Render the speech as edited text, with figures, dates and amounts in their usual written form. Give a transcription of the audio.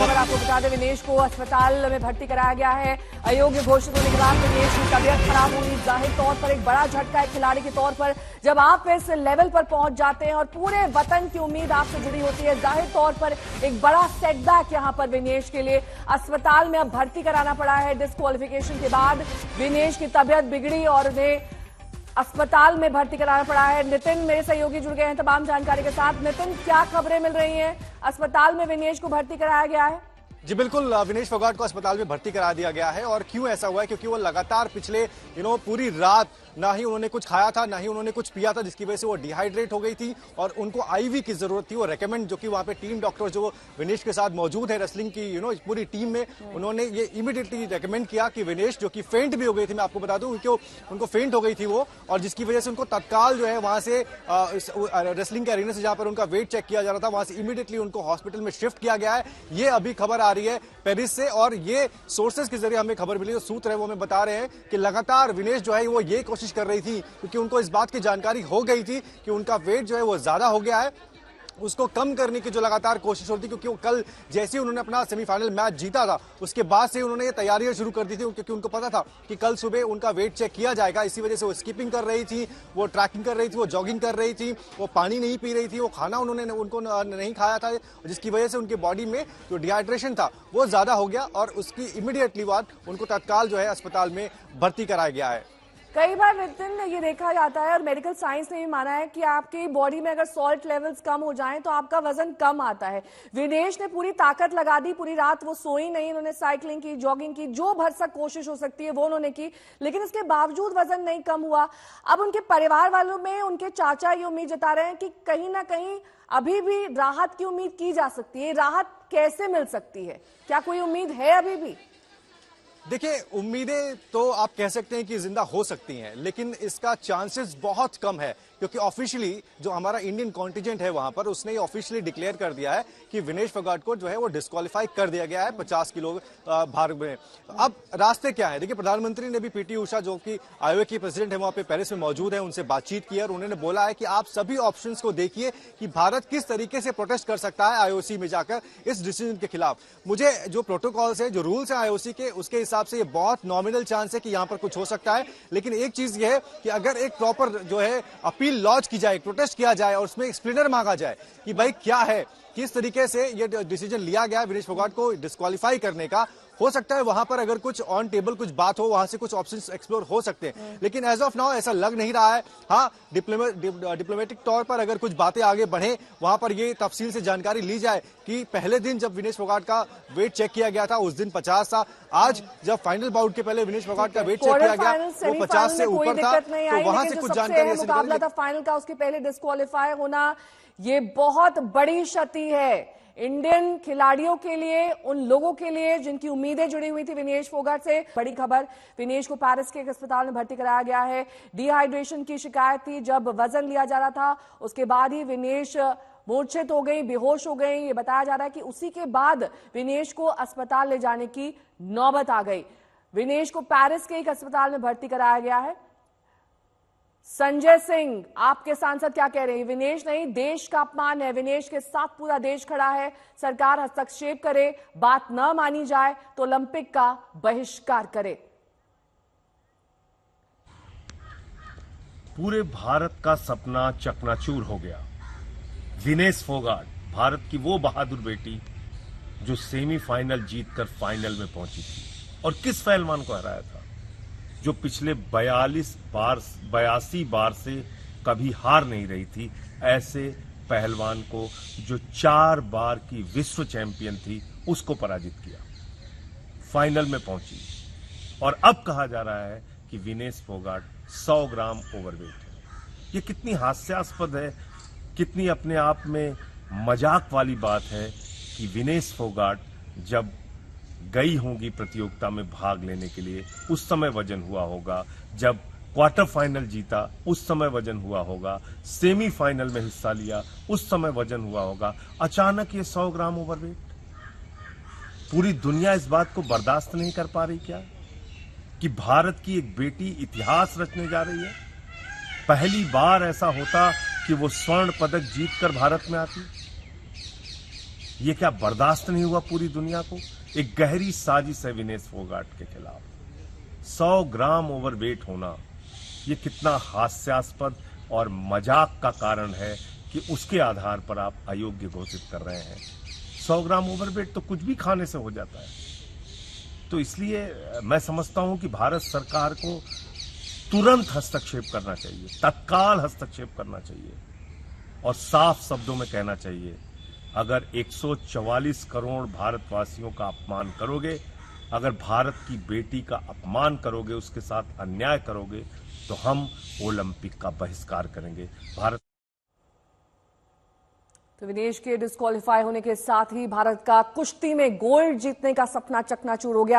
खबर आपको बता दें, विनेश को अस्पताल में भर्ती कराया गया है। अयोग्य घोषित होने के बाद विनेश की तबीयत खराब हुई। जाहिर तौर पर एक बड़ा झटका है खिलाड़ी के तौर पर, जब आप इस लेवल पर पहुंच जाते हैं और पूरे वतन की उम्मीद आपसे जुड़ी होती है। जाहिर तौर पर एक बड़ा सेटबैक यहां पर विनेश के लिए। अस्पताल में अब भर्ती कराना पड़ा है। डिस्क्वालिफिकेशन के बाद विनेश की तबीयत बिगड़ी और उन्हें अस्पताल में भर्ती कराना पड़ा है। नितिन मेरे सहयोगी जुड़ गए हैं तमाम जानकारी के साथ। नितिन, क्या खबरें मिल रही हैं? अस्पताल में विनेश को भर्ती कराया गया है। जी बिल्कुल, विनेश फोगाट को अस्पताल में भर्ती करा दिया गया है। और क्यों ऐसा हुआ है? क्योंकि वो लगातार पिछले पूरी रात ना ही उन्होंने कुछ खाया था, ना ही उन्होंने कुछ पिया था, जिसकी वजह से वो डिहाइड्रेट हो गई थी और उनको आईवी की जरूरत थी। वो रेकमेंड जो कि वहां पे टीम डॉक्टर जो विनेश के साथ मौजूद है रेसलिंग की पूरी टीम में, उन्होंने ये इमीडिएटली रेकमेंड किया कि विनेश जो कि फेंट भी हो गई थी, मैं आपको बता दूं क्योंकि उनको फेंट हो गई थी वो, और जिसकी वजह से उनको तत्काल जो है वहां से रेसलिंग के अरीना से जहां पर उनका वेट चेक किया जा रहा था, वहां से इमीडिएटली उनको हॉस्पिटल में शिफ्ट किया गया है। ये अभी खबर आ रही है पेरिस से और ये सोर्सेज के जरिए हमें खबर मिली। जो सूत्र है वो हमें बता रहे हैं कि लगातार विनेश जो है वो ये कोशिश कर रही थी, क्योंकि उनको इस बात की जानकारी हो गई थी कि उनका वेट जो है वो ज्यादा हो गया है, उसको कम करने की जो लगातार कोशिश होती, क्योंकि वो कल जैसे ही उन्होंने अपना सेमीफाइनल मैच जीता था उसके बाद से उन्होंने ये तैयारियां शुरू कर दी थी, क्योंकि उनको पता था कि कल सुबह उनका वेट चेक किया जाएगा। इसी वजह से वो स्किपिंग कर रही थी, वो ट्रैकिंग कर रही थी, वो जॉगिंग कर रही थी, वो पानी नहीं पी रही थी, वो खाना उनको नहीं खाया था, जिसकी वजह से उनकी बॉडी में जो डिहाइड्रेशन था वो ज्यादा हो गया और उसकी इमीडिएटली बाद उनको तत्काल जो है अस्पताल में भर्ती कराया गया है। कई बार नितिन ये देखा जाता है और मेडिकल साइंस ने भी माना है कि आपकी बॉडी में अगर सॉल्ट लेवल्स कम हो जाएं तो आपका वजन कम आता है। विनेश ने पूरी ताकत लगा दी, पूरी रात वो सोई नहीं, उन्होंने साइकिलिंग की, जॉगिंग की, जो भरसक कोशिश हो सकती है वो उन्होंने की, लेकिन इसके बावजूद वजन नहीं कम हुआ। अब उनके परिवार वालों में उनके चाचा ये उम्मीद जता रहे हैं कि कहीं ना कहीं अभी भी राहत की उम्मीद की जा सकती है। राहत कैसे मिल सकती है? क्या कोई उम्मीद है अभी भी? देखिए, उम्मीदें तो आप कह सकते हैं कि जिंदा हो सकती हैं, लेकिन इसका चांसेस बहुत कम है, क्योंकि ऑफिशियली जो हमारा इंडियन कॉन्टिजेंट है वहां पर उसने ऑफिशियली डिक्लेयर कर दिया है कि विनेश फोगाट को जो है वो डिस्क्वालीफाई कर दिया गया है 50 किलो भार में। अब रास्ते क्या है? देखिए, प्रधानमंत्री ने भी पीटी उषा जो कि आयोग की प्रेसिडेंट है वहां पे पेरिस में मौजूद है, उनसे बातचीत की और उन्होंने बोला है कि आप सभी ऑप्शंस को देखिए कि भारत किस तरीके से प्रोटेस्ट कर सकता है आईओसी में जाकर इस डिसीजन के खिलाफ। मुझे जो प्रोटोकॉल्स है, जो रूल्स है आईओसी के, उसके हिसाब से ये बहुत नॉमिनल चांस है कि यहां पर कुछ हो सकता है। लेकिन एक चीज ये है कि अगर एक प्रॉपर जो है अपील लॉन्च की जाए, प्रोटेस्ट किया जाए और उसमें एक्सप्लेनर मांगा जाए कि भाई क्या है, किस तरीके से ये डिसीजन लिया गया विनेश फोगाट को डिस्क्वालीफाई करने का, हो सकता है वहां पर अगर कुछ ऑन टेबल कुछ बात हो, वहां से कुछ ऑप्शंस एक्सप्लोर हो सकते हैं। लेकिन एज ऑफ नाउ ऐसा लग नहीं रहा है। हाँ, डिप्लोमेटिक तौर पर अगर कुछ बातें आगे बढ़े, वहां पर ये तफसील से जानकारी ली जाए कि पहले दिन जब विनेश फोगाट का वेट चेक किया गया था उस दिन 50 था, आज जब फाइनल बाउट के पहले विनेश फोगाट का वेट चेक किया गया वो 50 से ऊपर था, तो वहां से कुछ जानकारी मुकाबला था फाइनल का, उसके पहले डिस्क्वालीफाई होना ये बहुत बड़ी क्षति है इंडियन खिलाड़ियों के लिए, उन लोगों के लिए जिनकी उम्मीदें जुड़ी हुई थी विनेश फोगाट से। बड़ी खबर, विनेश को पेरिस के एक अस्पताल में भर्ती कराया गया है। डिहाइड्रेशन की शिकायत थी, जब वजन लिया जा रहा था उसके बाद ही विनेश मूर्छित हो गई, बेहोश हो गई। ये बताया जा रहा है कि उसी के बाद विनेश को अस्पताल ले जाने की नौबत आ गई। विनेश को पेरिस के एक अस्पताल में भर्ती कराया गया है। संजय सिंह, आपके सांसद क्या कह रहे हैं? विनेश नहीं, देश का अपमान है, विनेश के साथ पूरा देश खड़ा है, सरकार हस्तक्षेप करे, बात न मानी जाए तो ओलंपिक का बहिष्कार करे। पूरे भारत का सपना चकनाचूर हो गया। विनेश फोगाट, भारत की वो बहादुर बेटी जो सेमीफाइनल जीतकर फाइनल में पहुंची थी और किस पहलवान को हराया था, जो पिछले 82 बार से कभी हार नहीं रही थी, ऐसे पहलवान को जो 4 बार की विश्व चैंपियन थी उसको पराजित किया, फाइनल में पहुंची। और अब कहा जा रहा है कि विनेश फोगाट 100 ग्राम ओवरवेट है। ये कितनी हास्यास्पद है, कितनी अपने आप में मजाक वाली बात है कि विनेश फोगाट जब गई होंगी प्रतियोगिता में भाग लेने के लिए उस समय वजन हुआ होगा, जब क्वार्टर फाइनल जीता उस समय वजन हुआ होगा, सेमीफाइनल में हिस्सा लिया उस समय वजन हुआ होगा, अचानक ये 100 ग्राम ओवरवेट। पूरी दुनिया इस बात को बर्दाश्त नहीं कर पा रही क्या कि भारत की एक बेटी इतिहास रचने जा रही है? पहली बार ऐसा होता कि वो स्वर्ण पदक जीतकर भारत में आती। ये क्या बर्दाश्त नहीं हुआ पूरी दुनिया को? एक गहरी साजिश है विनेश फोगाट के खिलाफ। 100 ग्राम ओवरवेट होना ये कितना हास्यास्पद और मजाक का कारण है कि उसके आधार पर आप अयोग्य घोषित कर रहे हैं। 100 ग्राम ओवरवेट तो कुछ भी खाने से हो जाता है। तो इसलिए मैं समझता हूं कि भारत सरकार को तुरंत हस्तक्षेप करना चाहिए, तत्काल हस्तक्षेप करना चाहिए और साफ शब्दों में कहना चाहिए, अगर 144 करोड़ भारतवासियों का अपमान करोगे, अगर भारत की बेटी का अपमान करोगे, उसके साथ अन्याय करोगे, तो हम ओलंपिक का बहिष्कार करेंगे। भारत तो विनेश के डिस्क्वालीफाई होने के साथ ही भारत का कुश्ती में गोल्ड जीतने का सपना चकनाचूर हो गया।